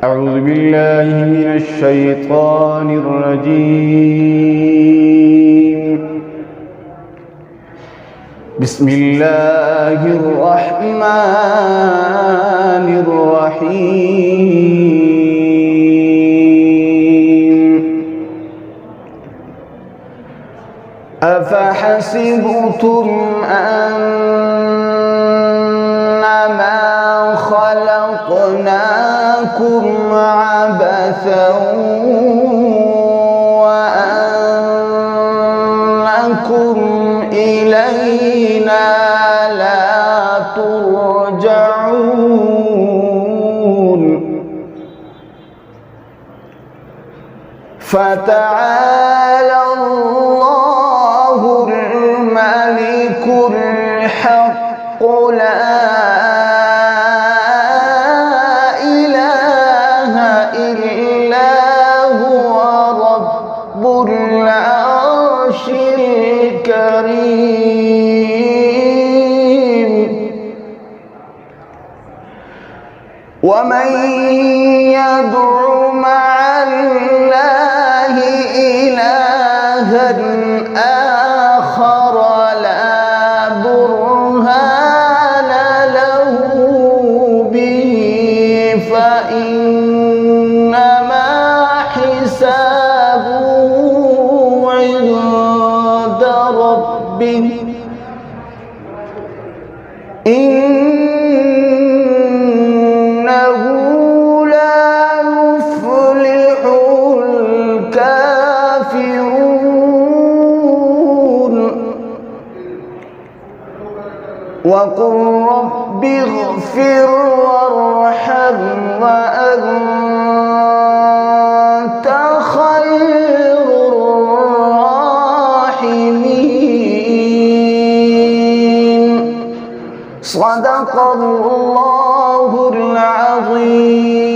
أعوذ بالله من الشيطان الرجيم. بسم الله الرحمن الرحيم. أفحسبتم أنما خلقناكم عبثا وأنكم إلينا لا ترجعون فتعالى الله الملك الحق لا إله إلا هو رب العرش الكريم. ومن يدع مع الله إلها آخر لا برهان له به فإنما حسابه عند ربه إنه لا يفلح الكافرون. وقل رب اغفر وارحم وأنت خير الراحمين. صدق الله العظيم.